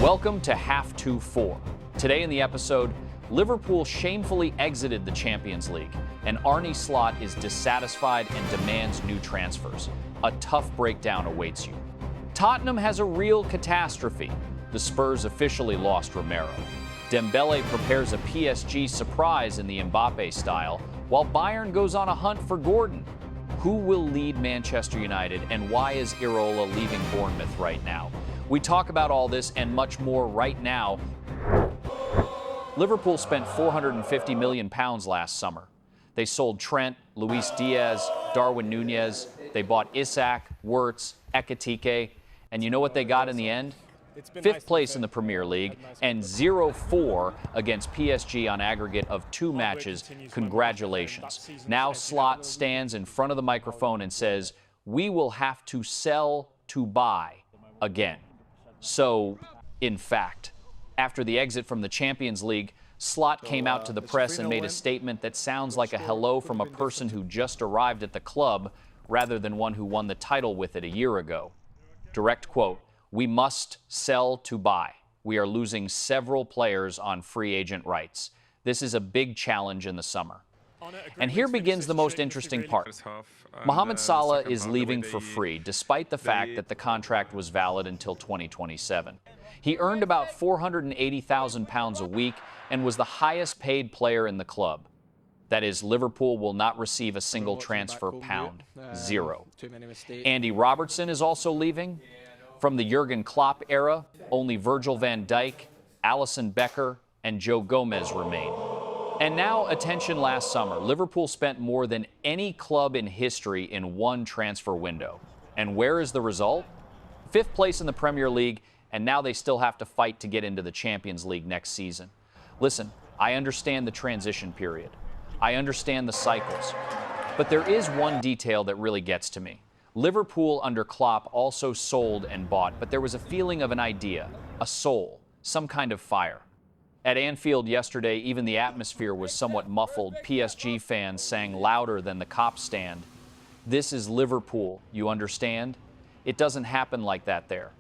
Welcome to Half 2-4. Today in the episode, Liverpool shamefully exited the Champions League, and Arne Slot is dissatisfied and demands new transfers. A tough breakdown awaits you. Tottenham has a real catastrophe. The Spurs officially lost Romero. Dembele prepares a PSG surprise in the Mbappe style, while Bayern goes on a hunt for Gordon. Who will lead Manchester United, and why is Iraola leaving Bournemouth right now? We talk about all this and much more right now. Liverpool spent £450 million last summer. They sold Trent, Luis Diaz, Darwin Nunez. They bought Isak, Wirtz, Ekitike. And you know what they got in the end? Fifth place in the Premier League and 0-4 against PSG on aggregate of 2 matches. Congratulations. Now Slot stands in front of the microphone and says, we will have to sell to buy again. So, in fact, after the exit from the Champions League, Slot came out to the press and made a statement that sounds like a hello from a person who just arrived at the club rather than one who won the title with it a year ago. Direct quote, "We must sell to buy. We are losing several players on free agent rights. This is a big challenge in the summer." And here begins the most interesting part. Mohamed Salah is leaving for free, despite the fact that the contract was valid until 2027. He earned about £480,000 a week and was the highest paid player in the club. That is, Liverpool will not receive a single transfer pound. Zero. Andy Robertson is also leaving. From the Jurgen Klopp era, only Virgil van Dijk, Alisson Becker, and Joe Gomez remain. And now, attention last summer. Liverpool spent more than any club in history in one transfer window. And where is the result? 5th place in the Premier League, and now they still have to fight to get into the Champions League next season. Listen, I understand the transition period. I understand the cycles. But there is one detail that really gets to me. Liverpool under Klopp also sold and bought, but there was a feeling of an idea, a soul, some kind of fire. At Anfield yesterday, even the atmosphere was somewhat muffled. PSG fans sang louder than the Kop stand. This is Liverpool, you understand? It doesn't happen like that there.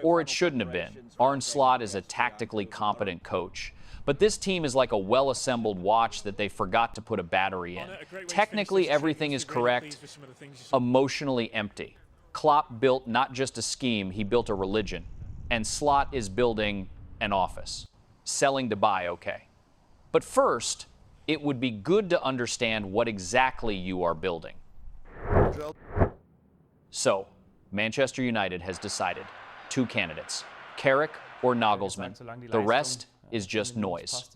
Or it shouldn't have been. Arne Slot is a tactically competent coach. But this team is like a well-assembled watch that they forgot to put a battery in. Technically, everything is correct, emotionally empty. Klopp built not just a scheme, he built a religion. And Slot is building an office. Selling to buy, okay. But first, it would be good to understand what exactly you are building. So, Manchester United has decided 2 candidates, Carrick or Nagelsmann. The rest is just noise.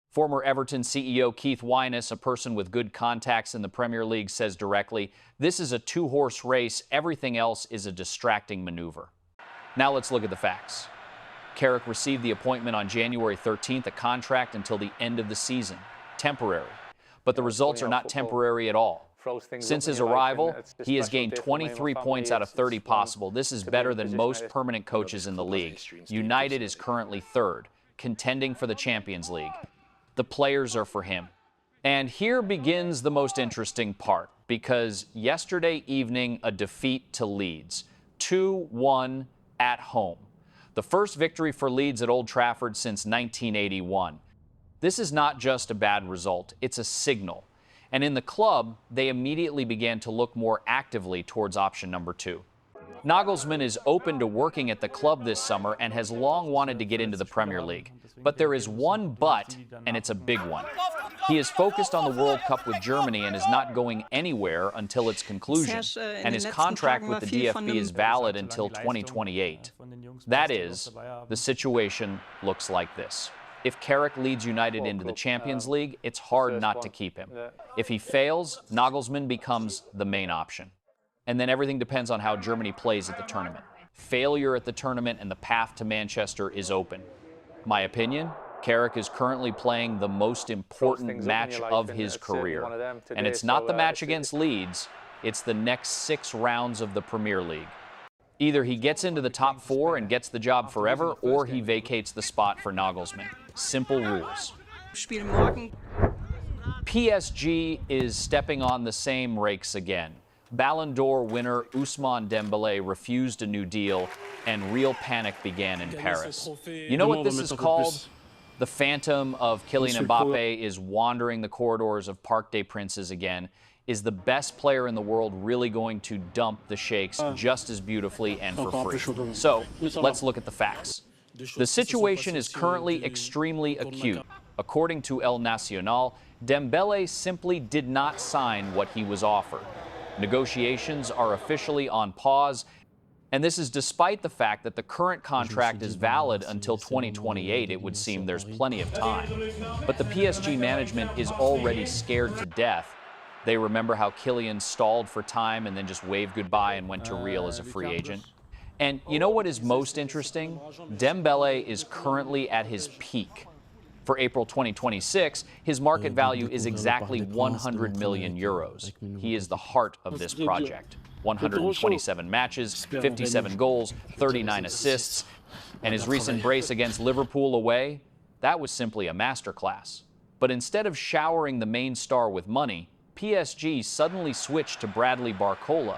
Former Everton CEO Keith Wyness, a person with good contacts in the Premier League, says directly, this is a 2-horse race. Everything else is a distracting maneuver. Now let's look at the facts. Carrick received the appointment on January 13th, a contract until the end of the season. Temporary. But the results are not temporary at all. Since his arrival, he has gained 23 points out of 30 possible. This is better than most permanent coaches in the league. United is currently 3rd, contending for the Champions League. The players are for him. And here begins the most interesting part, because yesterday evening, a defeat to Leeds. 2-1 at home. The first victory for Leeds at Old Trafford since 1981. This is not just a bad result, it's a signal. And in the club, they immediately began to look more actively towards option number 2. Nagelsmann is open to working at the club this summer and has long wanted to get into the Premier League. But there is one but, and it's a big one. He is focused on the World Cup with Germany and is not going anywhere until its conclusion. And his contract with the DFB is valid until 2028. That is, the situation looks like this. If Carrick leads United into the Champions League, it's hard not to keep him. If he fails, Nagelsmann becomes the main option. And then everything depends on how Germany plays at the tournament. Failure at the tournament and the path to Manchester is open. My opinion, Carrick is currently playing the most important match of his career. And it's not the match against Leeds, it's the next 6 rounds of the Premier League. Either he gets into the top 4 and gets the job forever, or he vacates the spot for Nagelsmann. Simple rules. PSG is stepping on the same rakes again. Ballon d'Or winner Ousmane Dembele refused a new deal, and real panic began in Paris. You know what this is called? The phantom of Kylian Mbappe is wandering the corridors of Parc des Princes again. Is the best player in the world really going to dump the sheikhs just as beautifully and for free? So, let's look at the facts. The situation is currently extremely acute. According to El Nacional, Dembele simply did not sign what he was offered. Negotiations are officially on pause, and this is despite the fact that the current contract is valid until 2028. It would seem there's plenty of time. But the PSG management is already scared to death. They remember how Kylian stalled for time and then just waved goodbye and went to Real as a free agent. And you know what is most interesting? Dembele is currently at his peak. For April 2026, his market value is exactly 100 million euros. He is the heart of this project. 127 matches, 57 goals, 39 assists, and his recent brace against Liverpool away, that was simply a masterclass. But instead of showering the main star with money, PSG suddenly switched to Bradley Barcola.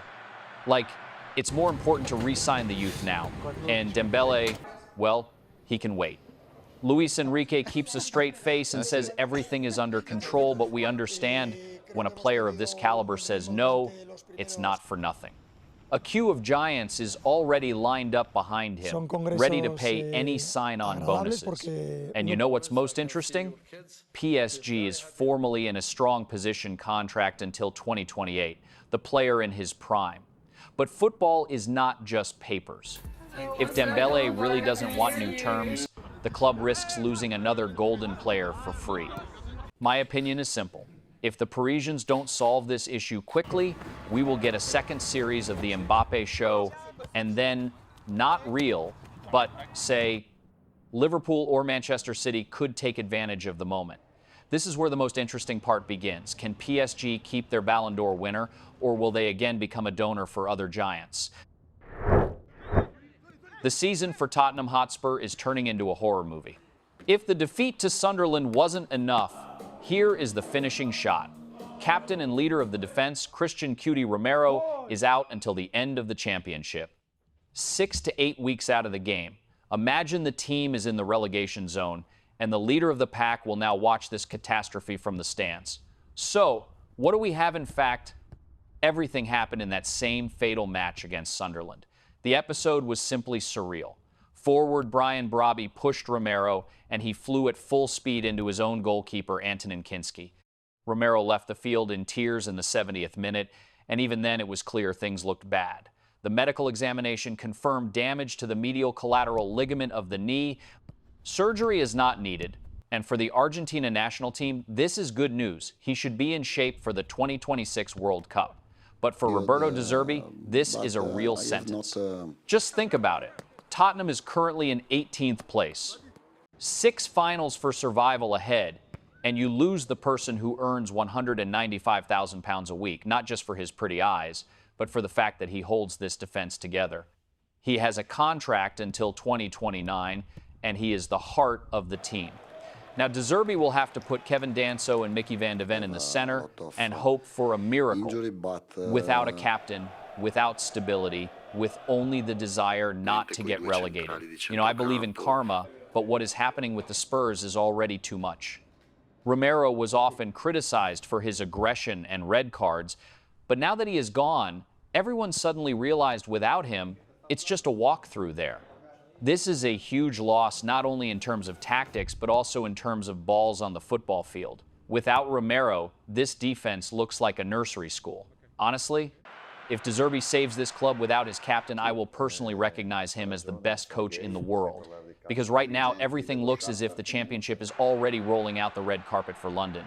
Like, it's more important to re-sign the youth now. And Dembele, well, he can wait. Luis Enrique keeps a straight face and says everything is under control, but we understand when a player of this caliber says no, it's not for nothing. A queue of giants is already lined up behind him, ready to pay any sign-on bonuses. And you know what's most interesting? PSG is formally in a strong position contract until 2028, the player in his prime. But football is not just papers. If Dembele really doesn't want new terms, the club risks losing another golden player for free. My opinion is simple. If the Parisians don't solve this issue quickly, we will get a second series of the Mbappe show, and then not Real, but say Liverpool or Manchester City could take advantage of the moment. This is where the most interesting part begins. Can PSG keep their Ballon d'Or winner, or will they again become a donor for other giants? The season for Tottenham Hotspur is turning into a horror movie. If the defeat to Sunderland wasn't enough, here is the finishing shot. Captain and leader of the defense, Christian "Cutie" Romero, is out until the end of the championship. 6 to 8 weeks out of the game. Imagine the team is in the relegation zone, and the leader of the pack will now watch this catastrophe from the stands. So, what do we have in fact? Everything happened in that same fatal match against Sunderland. The episode was simply surreal. Forward Brian Brobby pushed Romero, and he flew at full speed into his own goalkeeper, Antonin Kinski. Romero left the field in tears in the 70th minute, and even then it was clear things looked bad. The medical examination confirmed damage to the medial collateral ligament of the knee. Surgery is not needed, and for the Argentina national team, this is good news. He should be in shape for the 2026 World Cup. But for Roberto De Zerbi, this is a real sentence. Just think about it. Tottenham is currently in 18th place. 6 finals for survival ahead, and you lose the person who earns £195,000 a week, not just for his pretty eyes, but for the fact that he holds this defense together. He has a contract until 2029, and he is the heart of the team. Now, De Zerbi will have to put Kevin Danso and Mickey van de Ven in the center and hope for a miracle without a captain, without stability, with only the desire not to get relegated. You know, I believe in karma, but what is happening with the Spurs is already too much. Romero was often criticized for his aggression and red cards, but now that he is gone, everyone suddenly realized without him, it's just a walkthrough there. This is a huge loss, not only in terms of tactics, but also in terms of balls on the football field. Without Romero, this defense looks like a nursery school. Honestly, if De Zerbi saves this club without his captain, I will personally recognize him as the best coach in the world. Because right now, everything looks as if the championship is already rolling out the red carpet for London.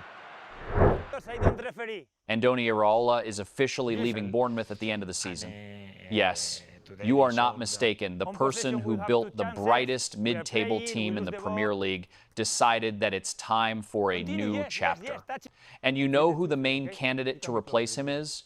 Andoni Iraola is officially leaving Bournemouth at the end of the season. Yes, you are not mistaken. The person who built the brightest mid-table team in the Premier League decided that it's time for a new chapter. And you know who the main candidate to replace him is?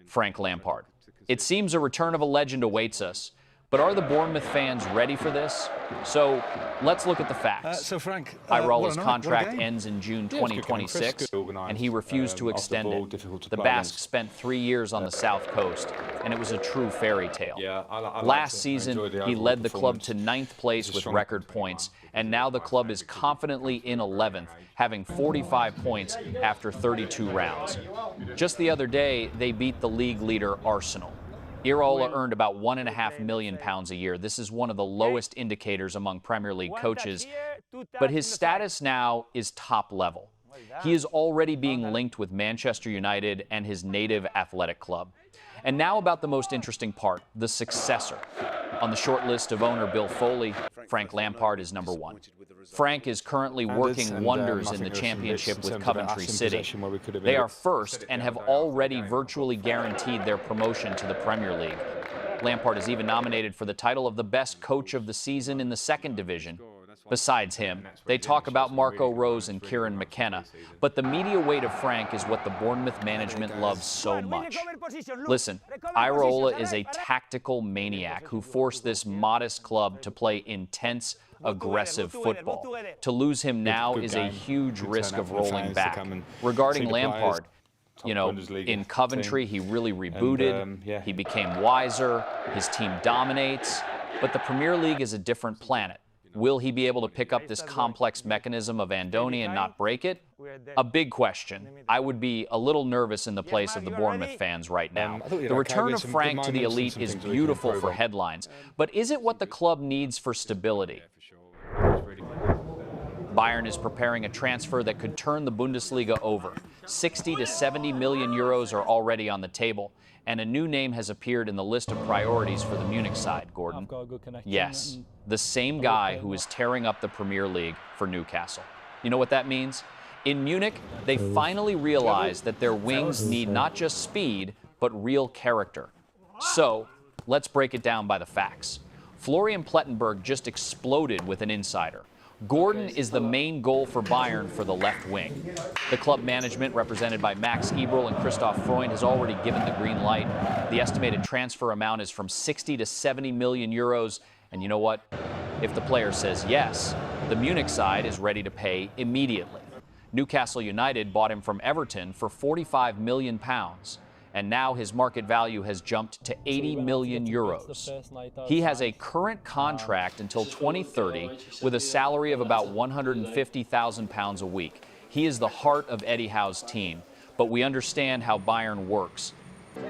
Frank Lampard. It seems a return of a legend awaits us, But are the Bournemouth fans ready for this? So let's look at the facts. So Frank, Irola's contract ends in June 2026, and he refused to extend it. The Basque spent 3 years on the South Coast, and it was a true fairy tale. Last season, he led the club to 9th place with record points, and now the club is confidently in 11th, having 45 points after 32 rounds. Just the other day, they beat the league leader Arsenal. Iraola earned about £1.5 million a year. This is one of the lowest indicators among Premier League coaches, but his status now is top level. He is already being linked with Manchester United and his native athletic club. And now about the most interesting part, the successor. On the short list of owner Bill Foley, Frank Lampard is number 1. Frank is currently working wonders in the championship with Coventry City. They are first and have already virtually guaranteed their promotion to the Premier League. Lampard is even nominated for the title of the best coach of the season in the 2nd division. Besides him, they talk about Marco Rose and Kieran McKenna, but the media weight of Frank is what the Bournemouth management loves so much. Listen, Iraola is a tactical maniac who forced this modest club to play intense, aggressive football. To lose him now is a huge risk of rolling back. Regarding Lampard, you know, in Coventry, he really rebooted, he became wiser, his team dominates, but the Premier League is a different planet. Will he be able to pick up this complex mechanism of Andoni and not break it? A big question. I would be a little nervous in the place of the Bournemouth fans right now. The return of Frank to the elite is beautiful for headlines, but is it what the club needs for stability? Bayern is preparing a transfer that could turn the Bundesliga over. 60 to 70 million euros are already on the table, and a new name has appeared in the list of priorities for the Munich side, Gordon. Yes, the same guy who is tearing up the Premier League for Newcastle. You know what that means? In Munich, they finally realized that their wings need not just speed, but real character. So, let's break it down by the facts. Florian Plettenberg just exploded with an insider. Gordon is the main goal for Bayern for the left wing. The club management, represented by Max Eberl and Christoph Freund, has already given the green light. The estimated transfer amount is from 60 to 70 million euros. And you know what? If the player says yes, the Munich side is ready to pay immediately. Newcastle United bought him from Everton for £45 million. And now his market value has jumped to 80 million euros. He has a current contract until 2030 with a salary of about £150,000 a week. He is the heart of Eddie Howe's team, but we understand how Bayern works.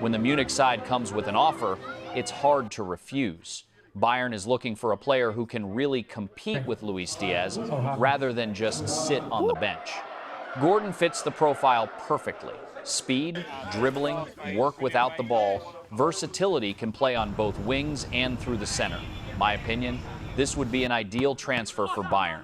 When the Munich side comes with an offer, it's hard to refuse. Bayern is looking for a player who can really compete with Luis Diaz rather than just sit on the bench. Gordon fits the profile perfectly. Speed, dribbling, work without the ball, versatility, can play on both wings and through the center. My opinion, this would be an ideal transfer for Bayern.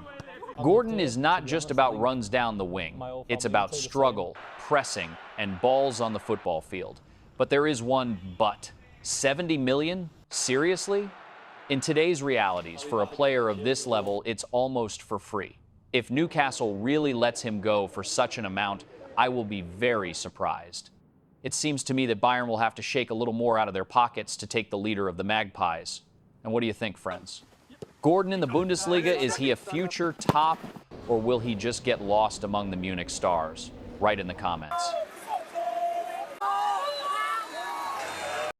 Gordon is not just about runs down the wing. It's about struggle, pressing, and balls on the football field. But there is one but. 70 million? Seriously? In today's realities, for a player of this level, it's almost for free. If Newcastle really lets him go for such an amount, I will be very surprised. It seems to me that Bayern will have to shake a little more out of their pockets to take the leader of the Magpies. And what do you think, friends? Gordon in the Bundesliga, is he a future top, or will he just get lost among the Munich stars? Write in the comments.